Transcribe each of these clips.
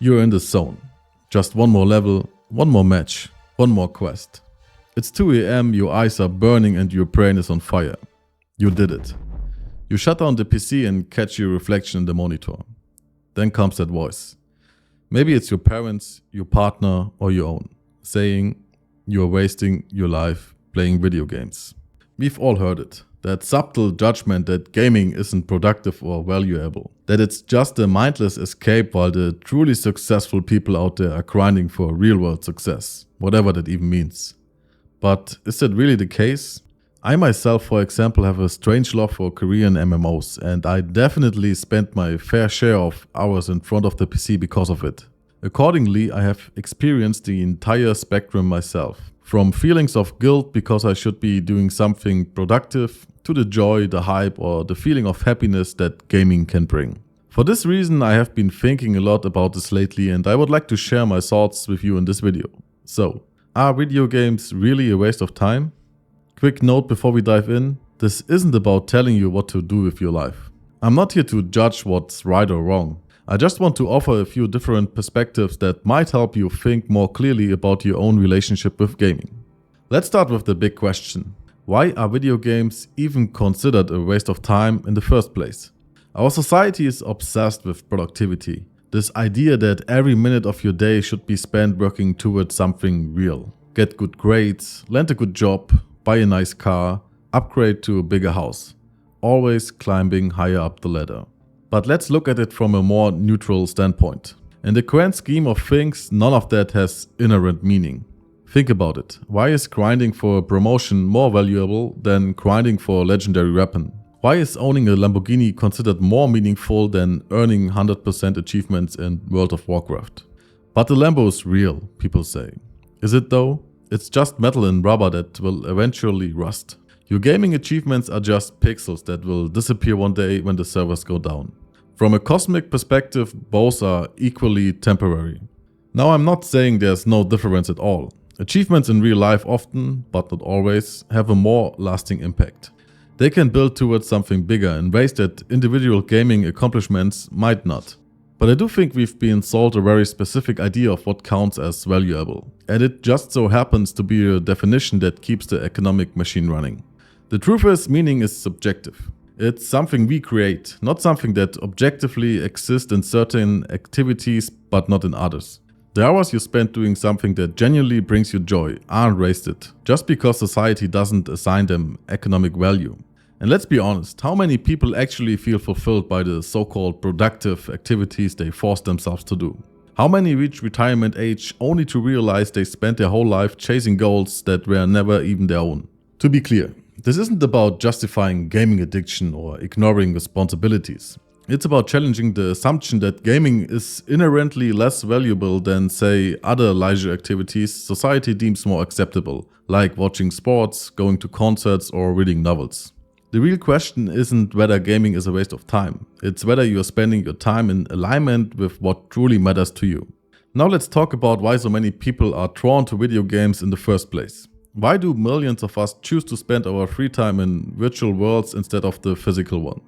You're in the zone. Just one more level, one more match, one more quest. It's 2 AM, your eyes are burning and your brain is on fire. You did it. You shut down the PC and catch your reflection in the monitor. Then comes that voice. Maybe it's your parents, your partner, or your own, saying you're wasting your life playing video games. We've all heard it. That subtle judgment that gaming isn't productive or valuable. That it's just a mindless escape while the truly successful people out there are grinding for real-world success. Whatever that even means. But is that really the case? I myself, for example, have a strange love for Korean MMOs, and I definitely spent my fair share of hours in front of the PC because of it. Accordingly, I have experienced the entire spectrum myself. From feelings of guilt because I should be doing something productive, to the joy, the hype, or the feeling of happiness that gaming can bring. For this reason, I have been thinking a lot about this lately, and I would like to share my thoughts with you in this video. So, are video games really a waste of time? Quick note before we dive in, this isn't about telling you what to do with your life. I'm not here to judge what's right or wrong. I just want to offer a few different perspectives that might help you think more clearly about your own relationship with gaming. Let's start with the big question. Why are video games even considered a waste of time in the first place? Our society is obsessed with productivity. This idea that every minute of your day should be spent working towards something real. Get good grades, land a good job, buy a nice car, upgrade to a bigger house. Always climbing higher up the ladder. But let's look at it from a more neutral standpoint. In the grand scheme of things, none of that has inherent meaning. Think about it. Why is grinding for a promotion more valuable than grinding for a legendary weapon? Why is owning a Lamborghini considered more meaningful than earning 100% achievements in World of Warcraft? But the Lambo is real, people say. Is it though? It's just metal and rubber that will eventually rust. Your gaming achievements are just pixels that will disappear one day when the servers go down. From a cosmic perspective, both are equally temporary. Now, I'm not saying there's no difference at all. Achievements in real life often, but not always, have a more lasting impact. They can build towards something bigger in ways that individual gaming accomplishments might not. But I do think we've been sold a very specific idea of what counts as valuable. And it just so happens to be a definition that keeps the economic machine running. The truth is, meaning is subjective. It's something we create, not something that objectively exists in certain activities but not in others. The hours you spend doing something that genuinely brings you joy aren't wasted, just because society doesn't assign them economic value. And let's be honest, how many people actually feel fulfilled by the so-called productive activities they force themselves to do? How many reach retirement age only to realize they spent their whole life chasing goals that were never even their own? To be clear, this isn't about justifying gaming addiction or ignoring responsibilities. It's about challenging the assumption that gaming is inherently less valuable than, say, other leisure activities society deems more acceptable, like watching sports, going to concerts, or reading novels. The real question isn't whether gaming is a waste of time, it's whether you are spending your time in alignment with what truly matters to you. Now let's talk about why so many people are drawn to video games in the first place. Why do millions of us choose to spend our free time in virtual worlds instead of the physical one?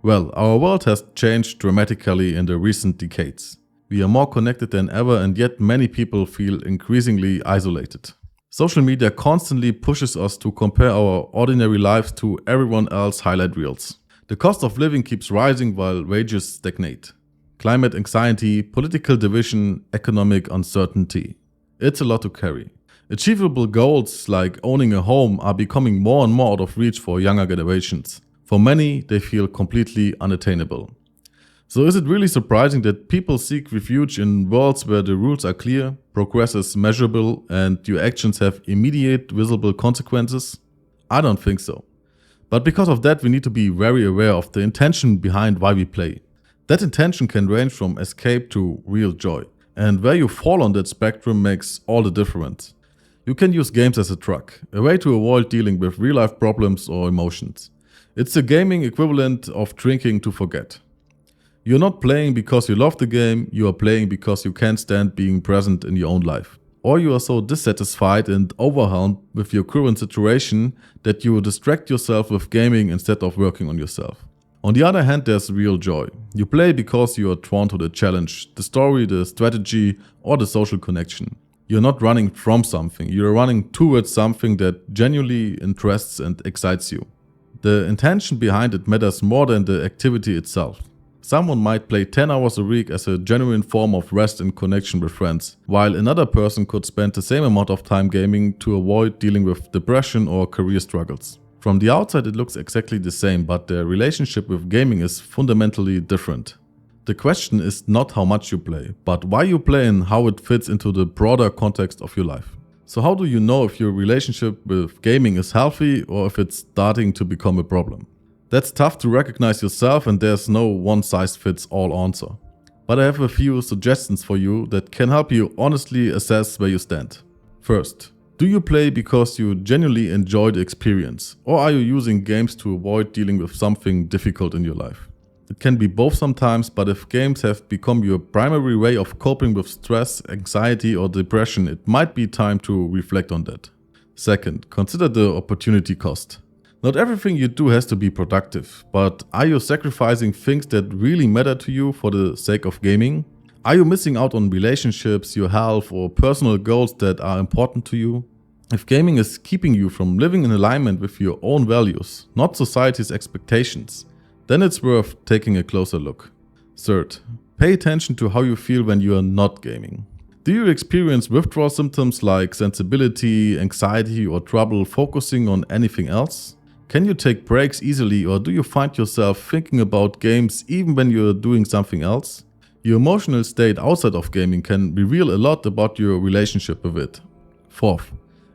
Well, our world has changed dramatically in the recent decades. We are more connected than ever, and yet many people feel increasingly isolated. Social media constantly pushes us to compare our ordinary lives to everyone else's highlight reels. The cost of living keeps rising while wages stagnate. Climate anxiety, political division, economic uncertainty. It's a lot to carry. Achievable goals like owning a home are becoming more and more out of reach for younger generations. For many, they feel completely unattainable. So is it really surprising that people seek refuge in worlds where the rules are clear, progress is measurable, and your actions have immediate, visible consequences? I don't think so. But because of that, we need to be very aware of the intention behind why we play. That intention can range from escape to real joy. And where you fall on that spectrum makes all the difference. You can use games as a drug, a way to avoid dealing with real-life problems or emotions. It's the gaming equivalent of drinking to forget. You're not playing because you love the game, you are playing because you can't stand being present in your own life. Or you are so dissatisfied and overwhelmed with your current situation that you distract yourself with gaming instead of working on yourself. On the other hand, there's real joy. You play because you are drawn to the challenge, the story, the strategy, or the social connection. You're not running from something, you're running towards something that genuinely interests and excites you. The intention behind it matters more than the activity itself. Someone might play 10 hours a week as a genuine form of rest and connection with friends, while another person could spend the same amount of time gaming to avoid dealing with depression or career struggles. From the outside it looks exactly the same, but their relationship with gaming is fundamentally different. The question is not how much you play, but why you play and how it fits into the broader context of your life. So how do you know if your relationship with gaming is healthy or if it's starting to become a problem? That's tough to recognize yourself, and there's no one-size-fits-all answer. But I have a few suggestions for you that can help you honestly assess where you stand. First, do you play because you genuinely enjoy the experience, or are you using games to avoid dealing with something difficult in your life? It can be both sometimes, but if games have become your primary way of coping with stress, anxiety, or depression, it might be time to reflect on that. Second, consider the opportunity cost. Not everything you do has to be productive, but are you sacrificing things that really matter to you for the sake of gaming? Are you missing out on relationships, your health, or personal goals that are important to you? If gaming is keeping you from living in alignment with your own values, not society's expectations, then it's worth taking a closer look. Third, pay attention to how you feel when you are not gaming. Do you experience withdrawal symptoms like sensibility, anxiety, or trouble focusing on anything else? Can you take breaks easily, or do you find yourself thinking about games even when you're doing something else? Your emotional state outside of gaming can reveal a lot about your relationship with it. Fourth,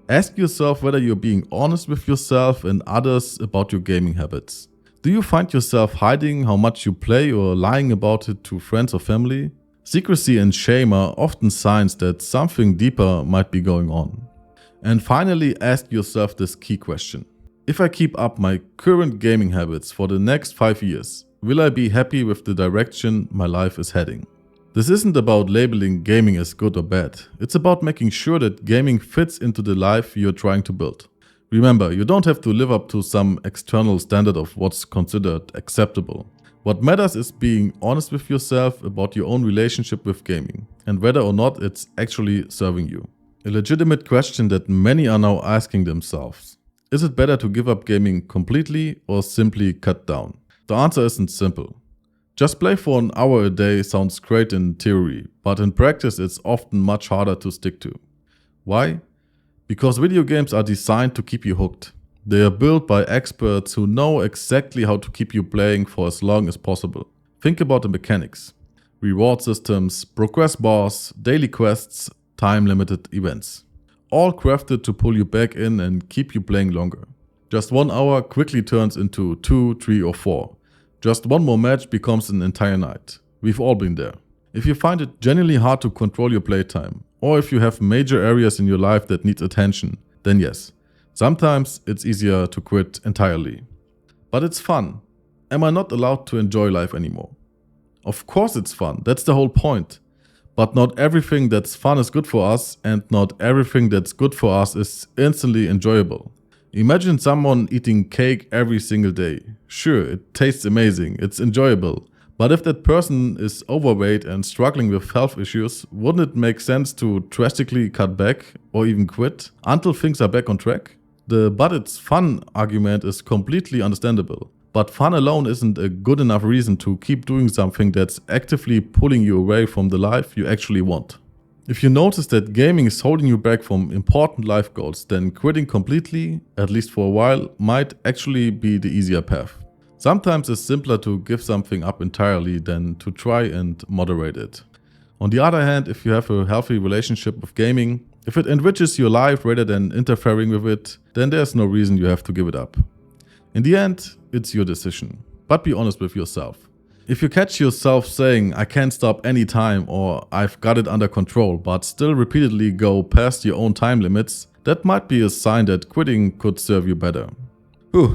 ask yourself whether you're being honest with yourself and others about your gaming habits. Do you find yourself hiding how much you play or lying about it to friends or family? Secrecy and shame are often signs that something deeper might be going on. And finally, ask yourself this key question. If I keep up my current gaming habits for the next 5 years, will I be happy with the direction my life is heading? This isn't about labeling gaming as good or bad. It's about making sure that gaming fits into the life you're trying to build. Remember, you don't have to live up to some external standard of what's considered acceptable. What matters is being honest with yourself about your own relationship with gaming and whether or not it's actually serving you. A legitimate question that many are now asking themselves. Is it better to give up gaming completely or simply cut down? The answer isn't simple. Just play for an hour a day sounds great in theory, but in practice it's often much harder to stick to. Why? Because video games are designed to keep you hooked. They are built by experts who know exactly how to keep you playing for as long as possible. Think about the mechanics. Reward systems, progress bars, daily quests, time-limited events. All crafted to pull you back in and keep you playing longer. Just 1 hour quickly turns into 2, 3 or 4. Just one more match becomes an entire night. We've all been there. If you find it genuinely hard to control your playtime, or if you have major areas in your life that need attention, then yes, sometimes it's easier to quit entirely. But it's fun. Am I not allowed to enjoy life anymore? Of course it's fun, that's the whole point. But not everything that's fun is good for us, and not everything that's good for us is instantly enjoyable. Imagine someone eating cake every single day. Sure, it tastes amazing, it's enjoyable. But if that person is overweight and struggling with health issues, wouldn't it make sense to drastically cut back or even quit until things are back on track? The "but it's fun" argument is completely understandable. But fun alone isn't a good enough reason to keep doing something that's actively pulling you away from the life you actually want. If you notice that gaming is holding you back from important life goals, then quitting completely, at least for a while, might actually be the easier path. Sometimes it's simpler to give something up entirely than to try and moderate it. On the other hand, if you have a healthy relationship with gaming, if it enriches your life rather than interfering with it, then there's no reason you have to give it up. In the end, it's your decision, but be honest with yourself. If you catch yourself saying, "I can't stop anytime," or "I've got it under control," but still repeatedly go past your own time limits, that might be a sign that quitting could serve you better. Whew,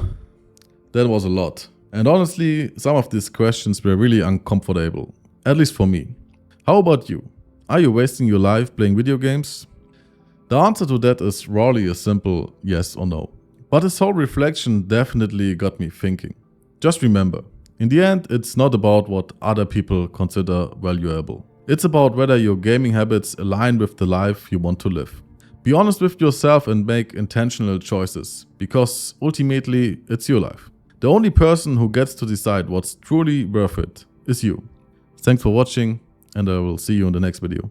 that was a lot. And honestly, some of these questions were really uncomfortable, at least for me. How about you? Are you wasting your life playing video games? The answer to that is rarely a simple yes or no. But this whole reflection definitely got me thinking. Just remember, In the end, it's not about what other people consider valuable. It's about whether your gaming habits align with the life you want to live. Be honest with yourself and make intentional choices, because ultimately it's your life. The only person who gets to decide what's truly worth it is you. Thanks for watching, and I will see you in the next video.